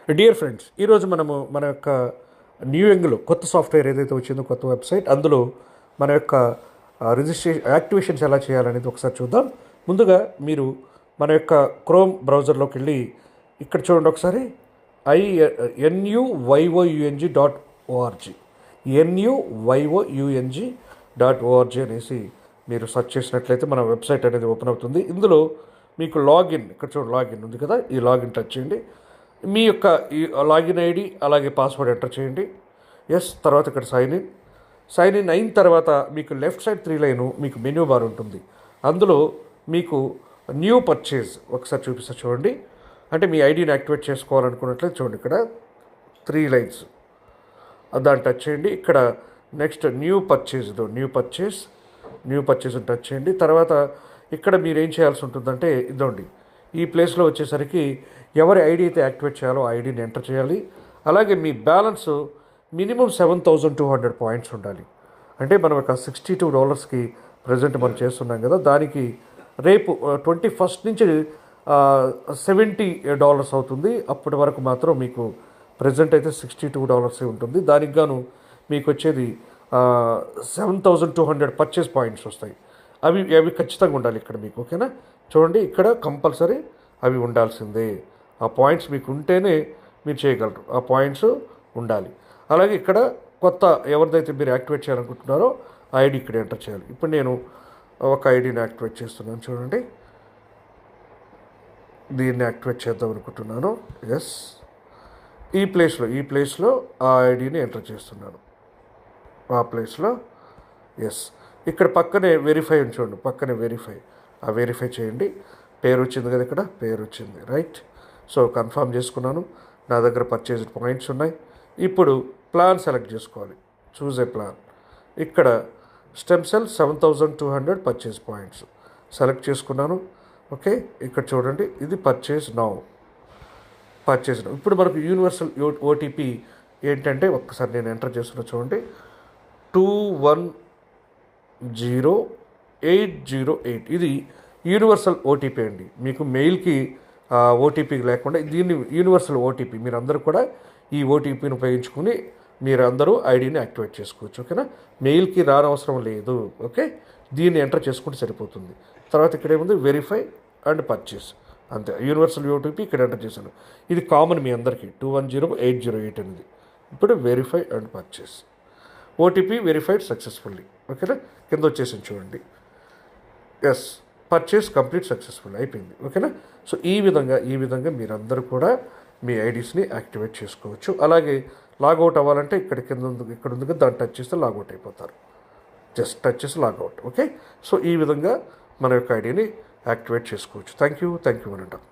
Dear friends, ఈరోజు మనము మన యొక్క న్యూ యంగ్లో కొత్త సాఫ్ట్వేర్ ఏదైతే వచ్చిందో, కొత్త వెబ్సైట్, అందులో మన యొక్క రిజిస్ట్రేషన్ యాక్టివేషన్స్ ఎలా చేయాలనేది ఒకసారి చూద్దాం. ముందుగా మీరు మన యొక్క క్రోమ్ బ్రౌజర్లోకి వెళ్ళి ఇక్కడ చూడండి ఒకసారి, nuyoung.org nuyoung.org అనేసి మీరు సెర్చ్ చేసినట్లయితే మన వెబ్సైట్ అనేది ఓపెన్ అవుతుంది. ఇందులో మీకు లాగిన్, ఇక్కడ చూడండి లాగిన్ ఉంది కదా, ఈ లాగిన్ టచ్ చేయండి. మీ యొక్క ఈ లాగిన్ ఐడి అలాగే పాస్వర్డ్ ఎంటర్ చేయండి. ఎస్, తర్వాత ఇక్కడ సైన్ ఇన్ అయిన తర్వాత మీకు లెఫ్ట్ సైడ్ 3 లైను మీకు మెన్యూ బార్ ఉంటుంది. అందులో మీకు న్యూ పర్చేజ్ ఒకసారి చూపిస్తా చూడండి. అంటే మీ ఐడిని యాక్టివేట్ చేసుకోవాలనుకున్నట్లయితే చూడండి, ఇక్కడ 3 లైన్స్ దాన్ని టచ్ చేయండి. ఇక్కడ నెక్స్ట్ న్యూ పర్చేజ్ టచ్ చేయండి. తర్వాత ఇక్కడ మీరు ఏం చేయాల్సి ఉంటుందంటే ఇదండి, ఈ ప్లేస్లో వచ్చేసరికి ఎవరి ఐడి అయితే యాక్టివేట్ చేయాలో ఆ ఐడిని ఎంటర్ చేయాలి. అలాగే మీ బ్యాలెన్స్ మినిమం 7,200 పాయింట్స్ ఉండాలి. అంటే మనం ఒక $62కి ప్రజెంట్ మనం చేస్తున్నాం కదా, దానికి రేపు 21st నుంచి $70 అవుతుంది. అప్పటి వరకు మాత్రం మీకు ప్రజెంట్ అయితే $62 ఉంటుంది. దానికి గాను మీకు వచ్చేది 7,200 పర్చేస్ పాయింట్స్ వస్తాయి. అవి ఖచ్చితంగా ఉండాలి ఇక్కడ మీకు. ఓకేనా, చూడండి ఇక్కడ కంపల్సరీ అవి ఉండాల్సిందే. ఆ పాయింట్స్ మీకు ఉంటేనే మీరు చేయగలరు. ఆ పాయింట్స్ ఉండాలి. అలాగే ఇక్కడ కొత్త ఎవరిదైతే మీరు యాక్టివేట్ చేయాలనుకుంటున్నారో ఆ ఐడి ఇక్కడ ఎంటర్ చేయాలి. ఇప్పుడు నేను ఒక ఐడిని యాక్టివేట్ చేస్తున్నాను చూడండి. దీన్ని యాక్టివేట్ చేద్దాం అనుకుంటున్నాను. ఎస్, ఈ ప్లేస్లో ఆ ఐడిని ఎంటర్ చేస్తున్నాను. ఆ ప్లేస్లో ఎస్, ఇక్కడ పక్కనే వెరిఫై అని చూడండి, పక్కనే వెరిఫై చేయండి. పేరు వచ్చింది కదా, ఇక్కడ పేరు వచ్చింది, రైట్. సో కన్ఫర్మ్ చేసుకున్నాను. నా దగ్గర పర్చేజ్ పాయింట్స్ ఉన్నాయి. ఇప్పుడు ప్లాన్ సెలెక్ట్ చేసుకోవాలి. Choose a plan. ఇక్కడ stem cell 7,200 purchase points select చేసుకున్నాను. ఓకే, ఇక్కడ చూడండి, ఇది పర్చేజ్ నౌ. ఇప్పుడు మనకు యూనివర్సల్ ఓటీపీ ఏంటంటే, ఒక్కసారి నేను ఎంటర్ చేస్తున్నా చూడండి, 210808. ఇది యూనివర్సల్ ఓటీపీ అండి. మీకు మెయిల్కి ఓటీపీ లేకుండా దీన్ని యూనివర్సల్ ఓటీపీ. మీరందరూ కూడా ఈ ఓటీపీని ఉపయోగించుకుని మీరందరూ ఐడిని యాక్టివేట్ చేసుకోవచ్చు. ఓకేనా, మెయిల్కి రానవసరం లేదు. ఓకే, దీన్ని ఎంటర్ చేసుకుంటే సరిపోతుంది. తర్వాత ఇక్కడ ఏముంది, వెరిఫై అండ్ పర్చేస్, అంతే. యూనివర్సల్ ఓటీపీ ఇక్కడ ఎంటర్ చేశాను. ఇది కామన్ మీ అందరికీ, 210808 అనేది. ఇప్పుడు verify and purchase, OTP verified successfully. ఓకేనా, కింద వచ్చేసింది చూడండి. ఎస్, పర్చేస్ కంప్లీట్ సక్సెస్ఫుల్ అయిపోయింది. ఓకేనా, సో ఈ విధంగా మీరందరూ కూడా మీ ఐడీస్ని యాక్టివేట్ చేసుకోవచ్చు. అలాగే లాగౌట్ అవ్వాలంటే ఇక్కడ ఇక్కడ ఉంది కదా, దాన్ని టచ్ చేస్తే లాగౌట్ అయిపోతారు. జస్ట్ టచ్ చేసి లాగౌట్. ఓకే, సో ఈ విధంగా మన యొక్క ఐడిని యాక్టివేట్ చేసుకోవచ్చు. Thank you అనంటాం.